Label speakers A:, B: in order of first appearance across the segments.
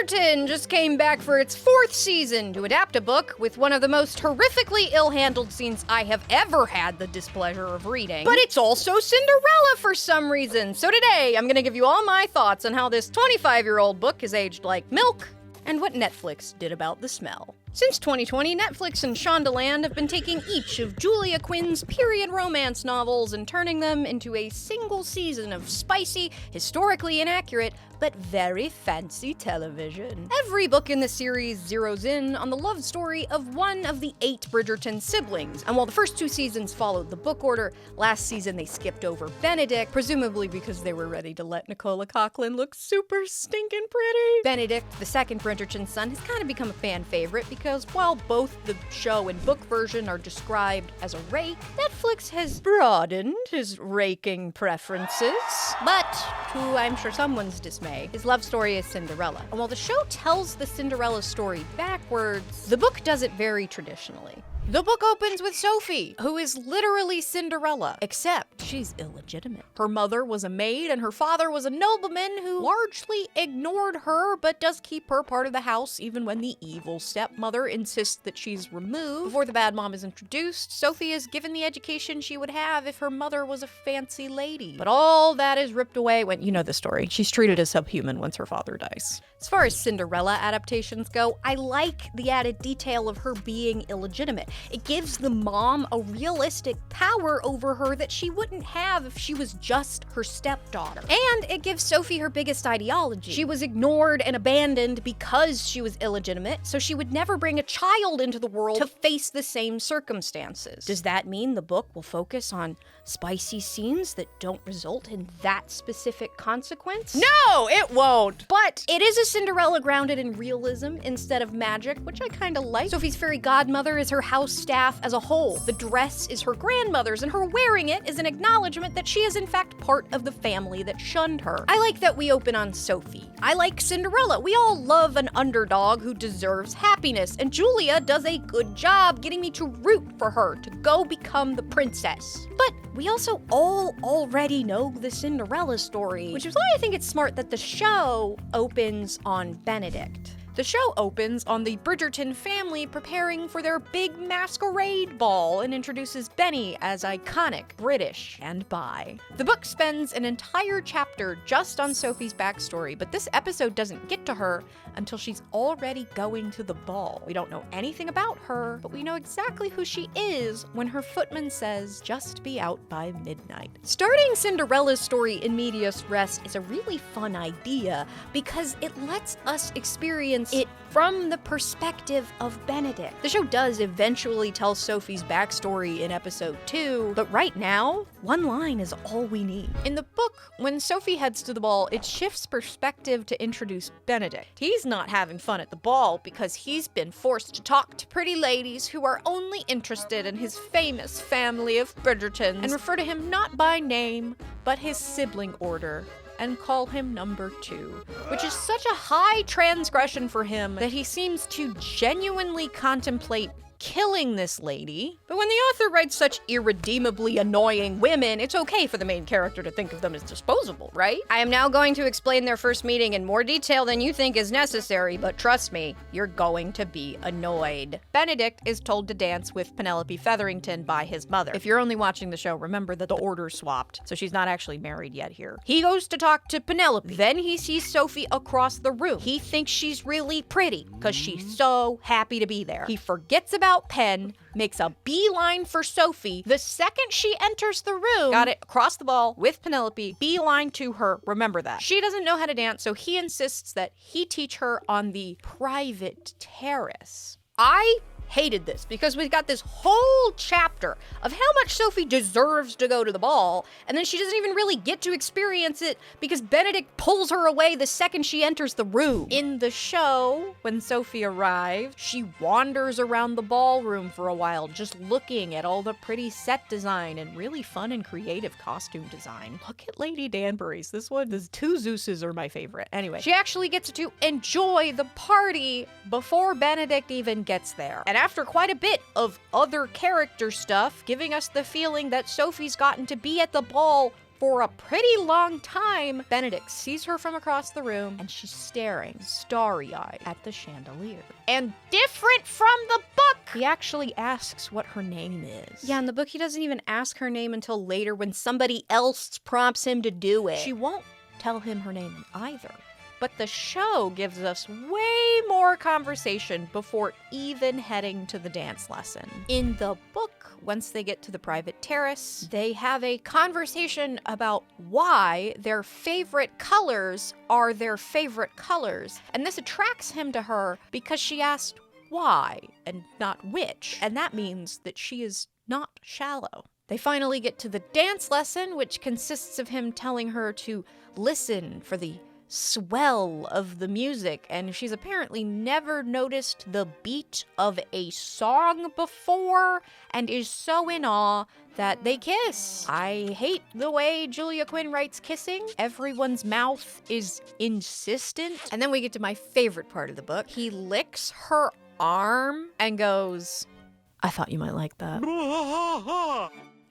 A: Bridgerton just came back for its 4th season to adapt a book with one of the most horrifically ill-handled scenes I have ever had the displeasure of reading. But it's also Cinderella for some reason. So today, I'm gonna give you all my thoughts on how this 25-year-old book is aged like milk and what Netflix did about the smell. Since 2020, Netflix and Shondaland have been taking each of Julia Quinn's period romance novels and turning them into a single season of spicy, historically inaccurate, but very fancy television. Every book in the series zeroes in on the love story of one of the 8 Bridgerton siblings, and while the first 2 seasons followed the book order, last season they skipped over Benedict, presumably because they were ready to let Nicola Coughlan look super stinking pretty. Benedict, the second Bridgerton son, has kind of become a fan favorite because while both the show and book version are described as a rake, Netflix has broadened his raking preferences. But, to I'm sure someone's dismay, his love story is Cinderella. And while the show tells the Cinderella story backwards, the book does it very traditionally. The book opens with Sophie, who is literally Cinderella, except she's illegitimate. Her mother was a maid and her father was a nobleman who largely ignored her, but does keep her part of the house even when the evil stepmother insists that she's removed. Before the bad mom is introduced, Sophie is given the education she would have if her mother was a fancy lady. But all that is ripped away when, you know the story, she's treated as subhuman once her father dies. As far as Cinderella adaptations go, I like the added detail of her being illegitimate. It gives the mom a realistic power over her that she wouldn't have if she was just her stepdaughter. And it gives Sophie her biggest ideology. She was ignored and abandoned because she was illegitimate, so she would never bring a child into the world to face the same circumstances. Does that mean the book will focus on spicy scenes that don't result in that specific consequence? No, it won't! But it is a Cinderella grounded in realism instead of magic, which I kinda like. Sophie's fairy godmother is her house staff as a whole. The dress is her grandmother's, and her wearing it is an acknowledgement that she is in fact part of the family that shunned her. I like that we open on Sophie. I like Cinderella. We all love an underdog who deserves happiness, and Julia does a good job getting me to root for her to go become the princess. But we also all already know the Cinderella story, which is why I think it's smart that the show opens on Benedict. The show opens on the Bridgerton family preparing for their big masquerade ball and introduces Benny as iconic, British, and bi. The book spends an entire chapter just on Sophie's backstory, but this episode doesn't get to her until she's already going to the ball. We don't know anything about her, but we know exactly who she is when her footman says, "Just be out by midnight." Starting Cinderella's story in medias res is a really fun idea because it lets us experience it from the perspective of Benedict. The show does eventually tell Sophie's backstory in episode 2, but right now, one line is all we need. In the book, when Sophie heads to the ball, it shifts perspective to introduce Benedict. He's not having fun at the ball because he's been forced to talk to pretty ladies who are only interested in his famous family of Bridgertons and refer to him not by name, but his sibling order, and call him number 2, which is such a high transgression for him that he seems to genuinely contemplate killing this lady. But when the author writes such irredeemably annoying women, it's okay for the main character to think of them as disposable, right? I am now going to explain their first meeting in more detail than you think is necessary, but trust me, you're going to be annoyed. Benedict is told to dance with Penelope Featherington by his mother. If you're only watching the show, remember that the order swapped, so she's not actually married yet here. He goes to talk to Penelope. Then he sees Sophie across the room. He thinks she's really pretty because she's so happy to be there. He forgets about Pen, makes a beeline for Sophie. The second she enters the room, got it, across the ball with Penelope, beeline to her. Remember that. She doesn't know how to dance, so he insists that he teach her on the private terrace. I hated this because we've got this whole chapter of how much Sophie deserves to go to the ball, and then she doesn't even really get to experience it because Benedict pulls her away the second she enters the room. In the show, when Sophie arrived, she wanders around the ballroom for a while, just looking at all the pretty set design and really fun and creative costume design. Look at Lady Danbury's. This 2 Zeuses are my favorite. Anyway, she actually gets to enjoy the party before Benedict even gets there. And after quite a bit of other character stuff, giving us the feeling that Sophie's gotten to be at the ball for a pretty long time, Benedict sees her from across the room, and she's staring starry-eyed at the chandelier. And different from the book, he actually asks what her name is. Yeah, in the book, he doesn't even ask her name until later when somebody else prompts him to do it. She won't tell him her name either. But the show gives us way more conversation before even heading to the dance lesson. In the book, once they get to the private terrace, they have a conversation about why their favorite colors are their favorite colors. And this attracts him to her because she asked why and not which. And that means that she is not shallow. They finally get to the dance lesson, which consists of him telling her to listen for the swell of the music, and she's apparently never noticed the beat of a song before and is so in awe that they kiss. I hate the way Julia Quinn writes kissing. Everyone's mouth is insistent. And then we get to my favorite part of the book. He licks her arm and goes, "I thought you might like that."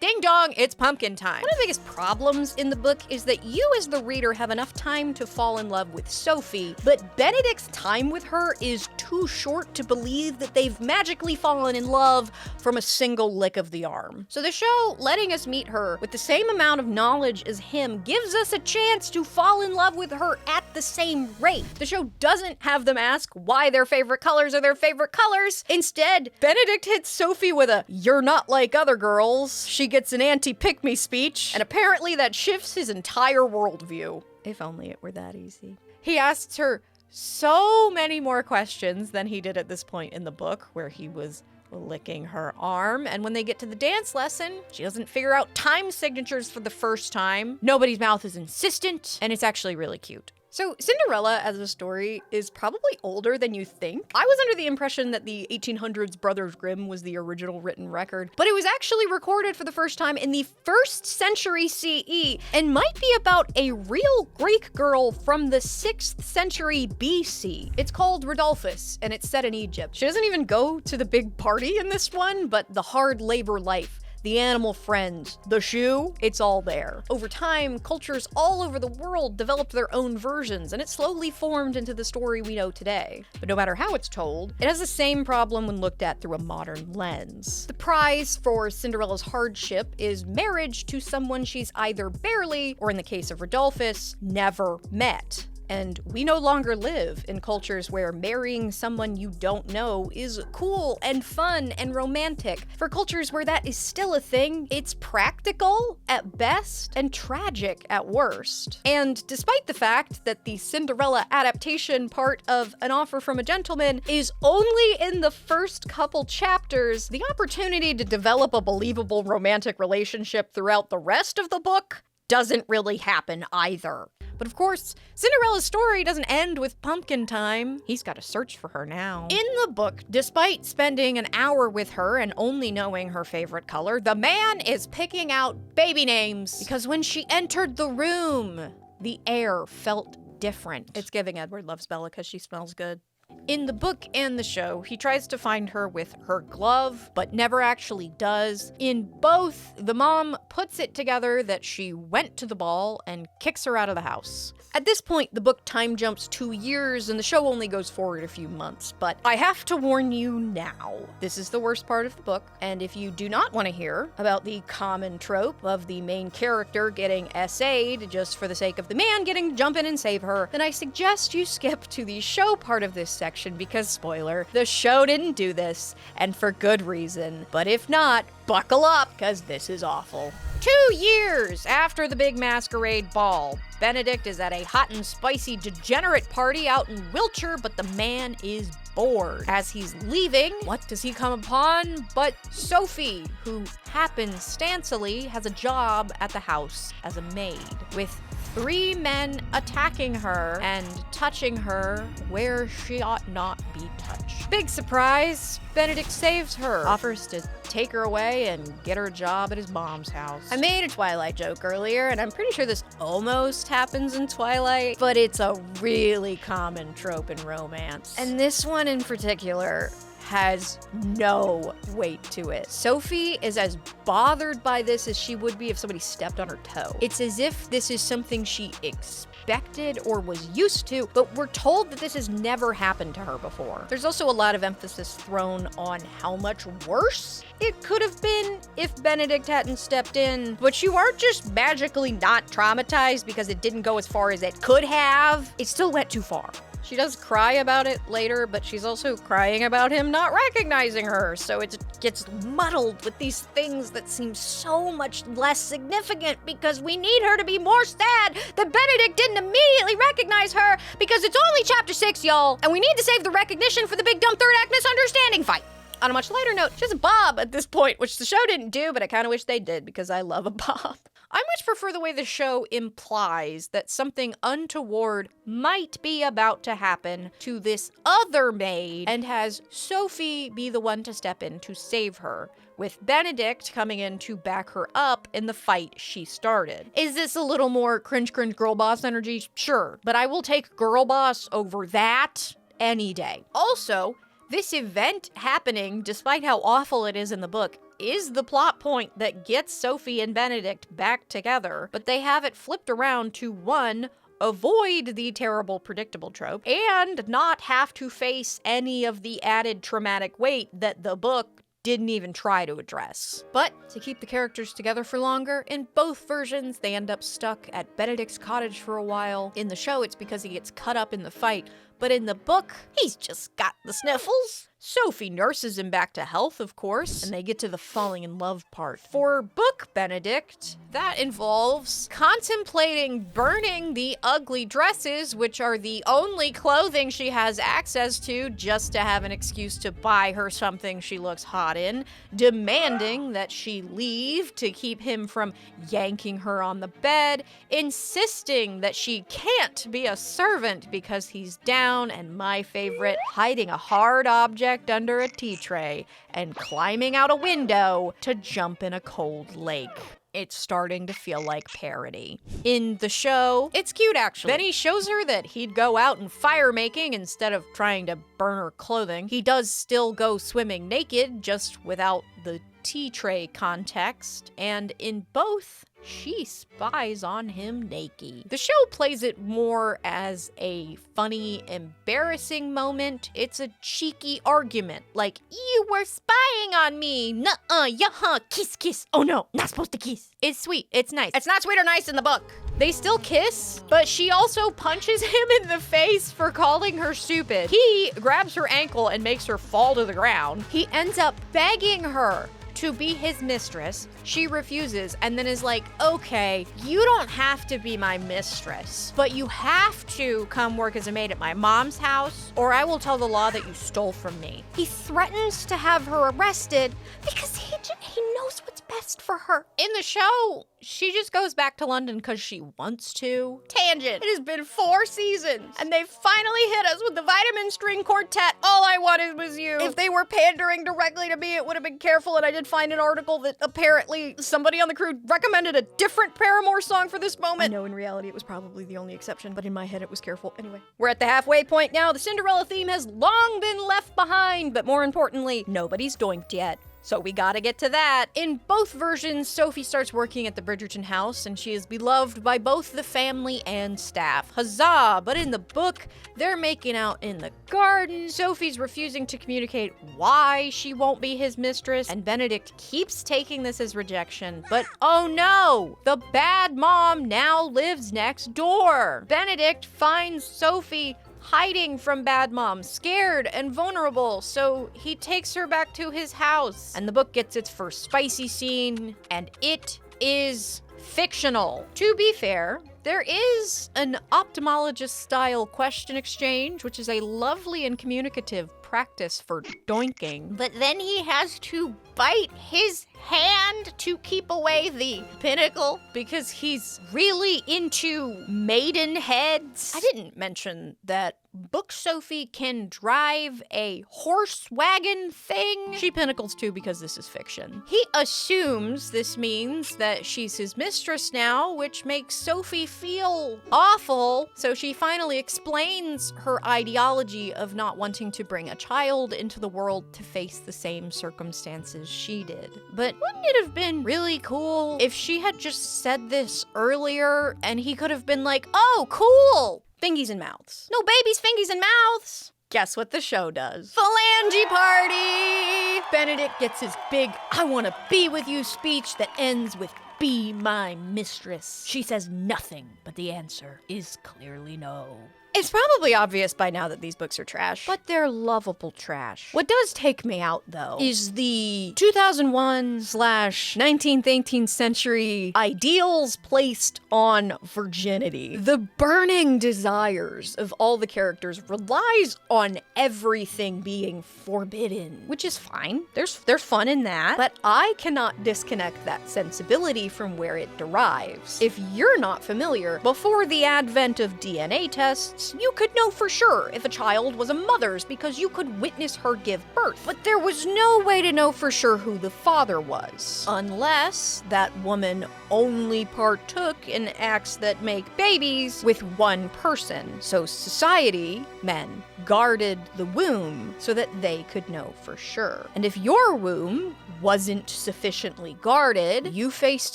A: Ding dong, it's pumpkin time. One of the biggest problems in the book is that you as the reader have enough time to fall in love with Sophie, but Benedict's time with her is too short to believe that they've magically fallen in love from a single lick of the arm. So the show, letting us meet her with the same amount of knowledge as him, gives us a chance to fall in love with her at the same rate. The show doesn't have them ask why their favorite colors are their favorite colors. Instead, Benedict hits Sophie with a "you're not like other girls." She gets an anti-pick-me speech, and apparently that shifts his entire worldview. If only it were that easy. He asks her so many more questions than he did at this point in the book, where he was licking her arm, and when they get to the dance lesson, she doesn't figure out time signatures for the first time. Nobody's mouth is insistent, and it's actually really cute. So Cinderella as a story is probably older than you think. I was under the impression that the 1800s Brothers Grimm was the original written record, but it was actually recorded for the first time in the 1st century CE and might be about a real Greek girl from the 6th century BC. It's called Rodolphus, and it's set in Egypt. She doesn't even go to the big party in this one, but the hard labor life, the animal friends, the shoe, it's all there. Over time, cultures all over the world developed their own versions, and it slowly formed into the story we know today. But no matter how it's told, it has the same problem when looked at through a modern lens. The prize for Cinderella's hardship is marriage to someone she's either barely, or in the case of Rodolphus, never met. And we no longer live in cultures where marrying someone you don't know is cool and fun and romantic. For cultures where that is still a thing, it's practical at best and tragic at worst. And despite the fact that the Cinderella adaptation part of An Offer from a Gentleman is only in the first couple chapters, the opportunity to develop a believable romantic relationship throughout the rest of the book doesn't really happen either. But of course, Cinderella's story doesn't end with pumpkin time. He's got to search for her now. In the book, despite spending an hour with her and only knowing her favorite color, the man is picking out baby names because when she entered the room, the air felt different. It's giving Edward loves Bella because she smells good. In the book and the show, he tries to find her with her glove, but never actually does. In both, the mom puts it together that she went to the ball and kicks her out of the house. At this point, the book time jumps 2 years and the show only goes forward a few months, but I have to warn you now. This is the worst part of the book, and if you do not want to hear about the common trope of the main character getting SA'd just for the sake of the man getting to jump in and save her, then I suggest you skip to the show part of this section because, spoiler, the show didn't do this, and for good reason. But if not, buckle up, because this is awful. 2 years after the big masquerade ball, Benedict is at a hot and spicy degenerate party out in Wiltshire, but the man is bored. As he's leaving, what does he come upon but Sophie, who happenstancily has a job at the house as a maid, with 3 men attacking her and touching her where she ought not be touched. Big surprise, Benedict saves her, offers to take her away and get her a job at his mom's house. I made a Twilight joke earlier, and I'm pretty sure this almost happens in Twilight, but it's a really common trope in romance. And this one in particular has no weight to it. Sophie is as bothered by this as she would be if somebody stepped on her toe. It's as if this is something she expected or was used to, but we're told that this has never happened to her before. There's also a lot of emphasis thrown on how much worse it could have been if Benedict hadn't stepped in. But you aren't just magically not traumatized because it didn't go as far as it could have. It still went too far. She does cry about it later, but she's also crying about him not recognizing her, so it gets muddled with these things that seem so much less significant because we need her to be more sad that Benedict didn't immediately recognize her because it's only chapter 6, y'all, and we need to save the recognition for the big dumb third act misunderstanding fight. On a much lighter note, she has a bob at this point, which the show didn't do, but I kind of wish they did because I love a bob. I much prefer the way the show implies that something untoward might be about to happen to this other maid and has Sophie be the one to step in to save her, with Benedict coming in to back her up in the fight she started. Is this a little more cringe girl boss energy? Sure, but I will take girl boss over that any day. Also, this event happening, despite how awful it is in the book, is the plot point that gets Sophie and Benedict back together, but they have it flipped around to, one, avoid the terrible predictable trope, and not have to face any of the added traumatic weight that the book didn't even try to address. But to keep the characters together for longer, in both versions, they end up stuck at Benedict's cottage for a while. In the show, it's because he gets cut up in the fight, but in the book, he's just got the sniffles. Sophie nurses him back to health, of course, and they get to the falling in love part. For book Benedict, that involves contemplating burning the ugly dresses, which are the only clothing she has access to, just to have an excuse to buy her something she looks hot in, demanding that she leave to keep him from yanking her on the bed, insisting that she can't be a servant because he's down, and my favorite, hiding a hard object under a tea tray and climbing out a window to jump in a cold lake. It's starting to feel like parody. In the show, it's cute actually. Benny shows her that he'd go out and fire making instead of trying to burn her clothing. He does still go swimming naked, just without the tea tray context, and in both, she spies on him naked. The show plays it more as a funny, embarrassing moment. It's a cheeky argument, like, you were spying on me, nuh-uh, yeah-huh, kiss, kiss. Oh no, not supposed to kiss. It's sweet, it's nice. It's not sweet or nice in the book. They still kiss, but she also punches him in the face for calling her stupid. He grabs her ankle and makes her fall to the ground. He ends up begging her to be his mistress. She refuses and then is like, okay, you don't have to be my mistress, but you have to come work as a maid at my mom's house, or I will tell the law that you stole from me. He threatens to have her arrested because he knows what's best for her. In the show, she just goes back to London because she wants to. Tangent. It has been 4 seasons, and they finally hit us with the Vitamin String Quartet. All I wanted was you. If they were pandering directly to me, it would have been careful, and I did find an article that apparently somebody on the crew recommended a different Paramore song for this moment. I know in reality it was probably the only exception, but in my head it was careful. Anyway, we're at the halfway point now. The Cinderella theme has long been left behind, but more importantly, nobody's doinked yet. So we gotta get to that. In both versions, Sophie starts working at the Bridgerton house, and she is beloved by both the family and staff. Huzzah! But in the book, they're making out in the garden. Sophie's refusing to communicate why she won't be his mistress, and Benedict keeps taking this as rejection. But oh no! The bad mom now lives next door! Benedict finds Sophie hiding from bad mom, scared and vulnerable, so he takes her back to his house. And the book gets its first spicy scene, and it is fictional. To be fair, there is an ophthalmologist-style question exchange, which is a lovely and communicative practice for doinking, but then he has to bite his hand to keep away the pinnacle because he's really into maiden heads. I didn't mention that Book Sophie can drive a horse wagon thing. She pinnacles too because this is fiction. He assumes this means that she's his mistress now, which makes Sophie feel awful. So she finally explains her ideology of not wanting to bring a child into the world to face the same circumstances she did. But wouldn't it have been really cool if she had just said this earlier and he could have been like, oh, cool! Fingies and mouths. No babies, fingies, and mouths. Guess what the show does? Phalange party! Benedict gets his big, I wanna be with you speech that ends with, be my mistress. She says nothing, but the answer is clearly no. It's probably obvious by now that these books are trash, but they're lovable trash. What does take me out, though, is the 2001/19th, 18th century ideals placed on virginity. The burning desires of all the characters relies on everything being forbidden, which is fine. There's fun in that, but I cannot disconnect that sensibility from where it derives. If you're not familiar, before the advent of DNA tests, you could know for sure if a child was a mother's because you could witness her give birth. But there was no way to know for sure who the father was, unless that woman only partook in acts that make babies with one person. So society, men, guarded the womb so that they could know for sure. And if your womb wasn't sufficiently guarded, you faced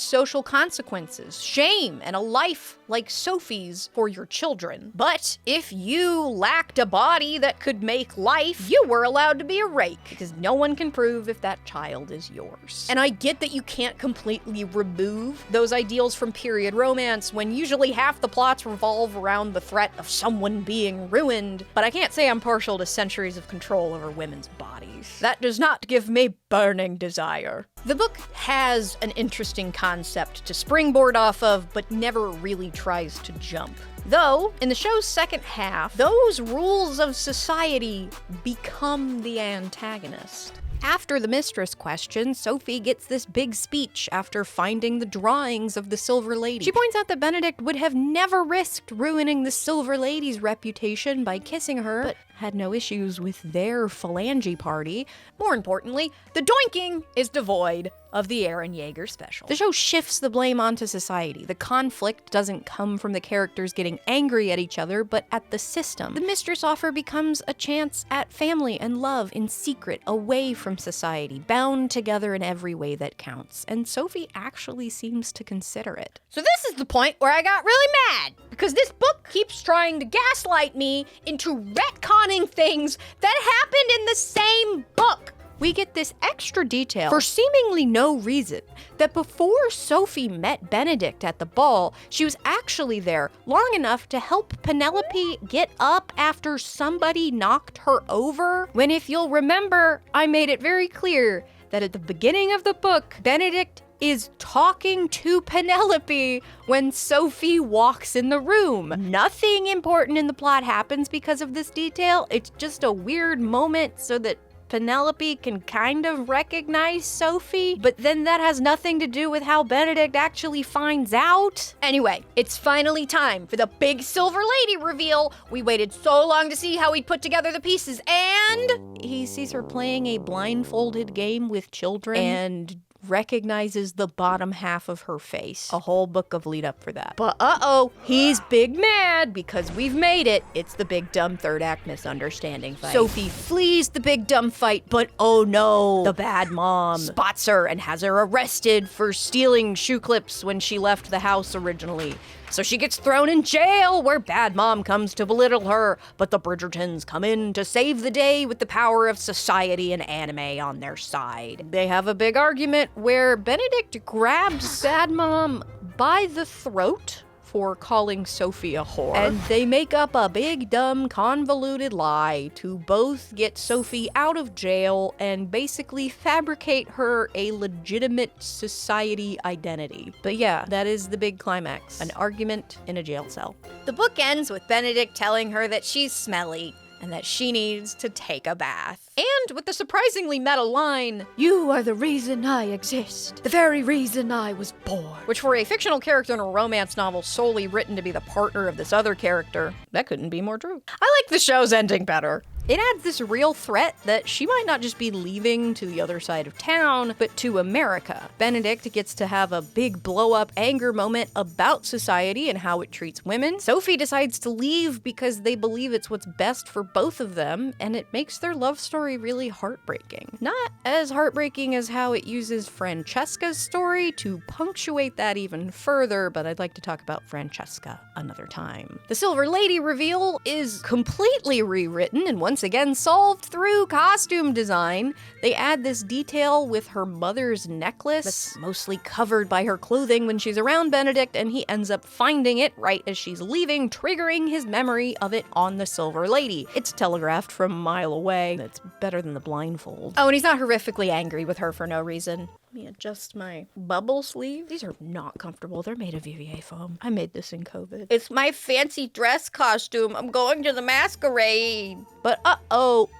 A: social consequences, shame, and a life like Sophie's for your children. But if you lacked a body that could make life, you were allowed to be a rake, because no one can prove if that child is yours. And I get that you can't completely remove those ideals from period romance when usually half the plots revolve around the threat of someone being ruined, but I can't say I'm partial to centuries of control over women's bodies. That does not give me burning desire. The book has an interesting concept to springboard off of, but never really tries to jump. Though, in the show's second half, those rules of society become the antagonist. After the mistress question, Sophie gets this big speech after finding the drawings of the Silver Lady. She points out that Benedict would have never risked ruining the Silver Lady's reputation by kissing her, but had no issues with their phalange party. More importantly, the doinking is devoid of the Aaron Yeager special. The show shifts the blame onto society. The conflict doesn't come from the characters getting angry at each other, but at the system. The mistress offer becomes a chance at family and love in secret, away from society, bound together in every way that counts. And Sophie actually seems to consider it. So this is the point where I got really mad, because this book keeps trying to gaslight me into retconning things that happened in the same book. We get this extra detail for seemingly no reason that before Sophie met Benedict at the ball, she was actually there long enough to help Penelope get up after somebody knocked her over. When, if you'll remember, I made it very clear that at the beginning of the book, Benedict is talking to Penelope when Sophie walks in the room. Nothing important in the plot happens because of this detail. It's just a weird moment so that Penelope can kind of recognize Sophie, but then that has nothing to do with how Benedict actually finds out. Anyway, it's finally time for the big Silver Lady reveal. We waited so long to see how he'd put together the pieces, and he sees her playing a blindfolded game with children and recognizes the bottom half of her face. A whole book of lead up for that. But he's big mad because we've made it. It's the big dumb third act misunderstanding fight. Sophie flees the big dumb fight, but oh no, the bad mom spots her and has her arrested for stealing shoe clips when she left the house originally. So she gets thrown in jail, where Bad Mom comes to belittle her, but the Bridgertons come in to save the day with the power of society and anime on their side. They have a big argument where Benedict grabs Bad Mom by the throat for calling Sophie a whore, and they make up a big, dumb, convoluted lie to both get Sophie out of jail and basically fabricate her a legitimate society identity. But yeah, that is the big climax, an argument in a jail cell. The book ends with Benedict telling her that she's smelly, and that she needs to take a bath. And with the surprisingly meta line, "You are the reason I exist, the very reason I was born." Which for a fictional character in a romance novel solely written to be the partner of this other character, that couldn't be more true. I like the show's ending better. It adds this real threat that she might not just be leaving to the other side of town, but to America. Benedict gets to have a big blow-up anger moment about society and how it treats women. Sophie decides to leave because they believe it's what's best for both of them, and it makes their love story really heartbreaking. Not as heartbreaking as how it uses Francesca's story to punctuate that even further, but I'd like to talk about Francesca another time. The Silver Lady reveal is completely rewritten and once again solved through costume design. They add this detail with her mother's necklace that's mostly covered by her clothing when she's around Benedict, and he ends up finding it right as she's leaving, triggering his memory of it on the Silver Lady. It's telegraphed from a mile away. It's better than the blindfold. Oh, and he's not horrifically angry with her for no reason. Let me adjust my bubble sleeve. These are not comfortable. They're made of UVA foam. I made this in COVID. It's my fancy dress costume. I'm going to the masquerade. But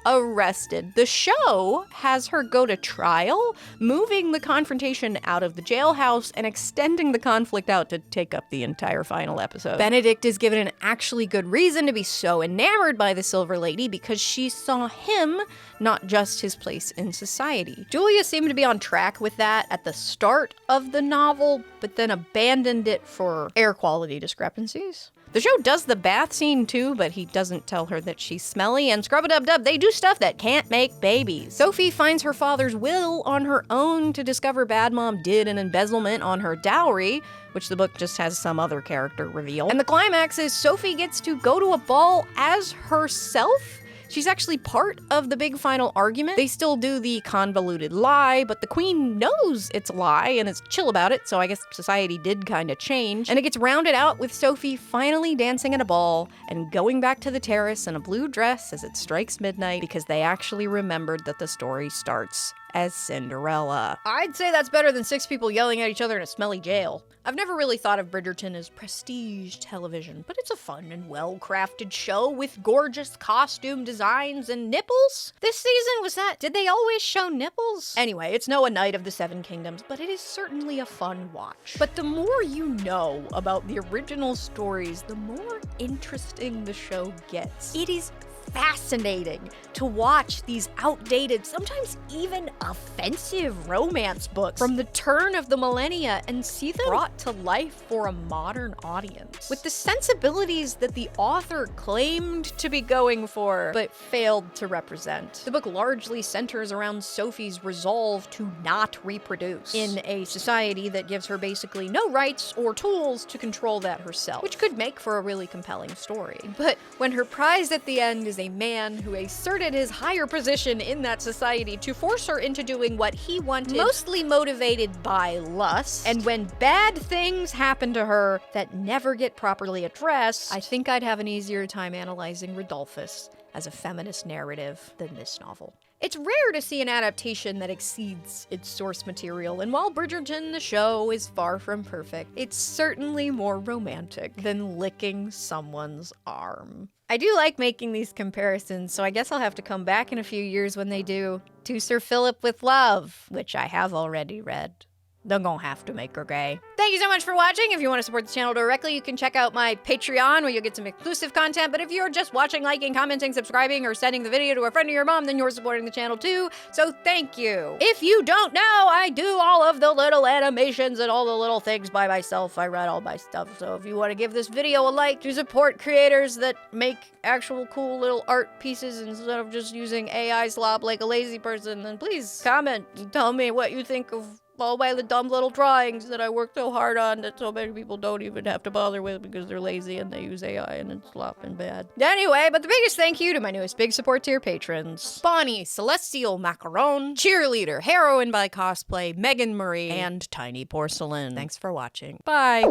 A: arrested. The show has her go to trial, moving the confrontation out of the jailhouse and extending the conflict out to take up the entire final episode. Benedict is given an actually good reason to be so enamored by the Silver Lady because she saw him, not just his place in society. Julia seemed to be on track with that at the start of the novel, but then abandoned it for air quality discrepancies. The show does the bath scene too, but he doesn't tell her that she's smelly, and scrub-a-dub-dub, they do stuff that can't make babies. Sophie finds her father's will on her own to discover Bad Mom did an embezzlement on her dowry, which the book just has some other character reveal. And the climax is Sophie gets to go to a ball as herself. She's actually part of the big final argument. They still do the convoluted lie, but the queen knows it's a lie and is chill about it, so I guess society did kind of change. And it gets rounded out with Sophie finally dancing at a ball and going back to the terrace in a blue dress as it strikes midnight because they actually remembered that the story starts as Cinderella. I'd say that's better than 6 people yelling at each other in a smelly jail. I've never really thought of Bridgerton as prestige television, but it's a fun and well-crafted show with gorgeous costume designs and nipples. This season, did they always show nipples? Anyway, it's no A Knight of the Seven Kingdoms, but it is certainly a fun watch. But the more you know about the original stories, the more interesting the show gets. It is fascinating to watch these outdated, sometimes even offensive romance books from the turn of the millennia and see them brought to life for a modern audience with the sensibilities that the author claimed to be going for but failed to represent. The book largely centers around Sophie's resolve to not reproduce in a society that gives her basically no rights or tools to control that herself, which could make for a really compelling story. But when her prize at the end is a man who asserted his higher position in that society to force her into doing what he wanted, mostly motivated by lust, and when bad things happen to her that never get properly addressed, I think I'd have an easier time analyzing Rodolphus as a feminist narrative than this novel. It's rare to see an adaptation that exceeds its source material, and while Bridgerton, the show, is far from perfect, it's certainly more romantic than licking someone's arm. I do like making these comparisons, so I guess I'll have to come back in a few years when they do To Sir Philip with Love, which I have already read. They're gonna have to make her gay. Thank you so much for watching. If you want to support the channel directly, you can check out my Patreon where you'll get some exclusive content. But if you're just watching, liking, commenting, subscribing, or sending the video to a friend or your mom, then you're supporting the channel too. So thank you. If you don't know, I do all of the little animations and all the little things by myself. I write all my stuff. So if you want to give this video a like to support creators that make actual cool little art pieces instead of just using AI slop like a lazy person, then please comment and tell me what you think of all by the dumb little drawings that I worked so hard on that so many people don't even have to bother with because they're lazy and they use AI and it's slop and bad. Anyway, but the biggest thank you to my newest big support tier patrons: Bonnie, Celestial Macaron, Cheerleader, Heroine by Cosplay, Megan Marie, and Tiny Porcelain. Thanks for watching. Bye.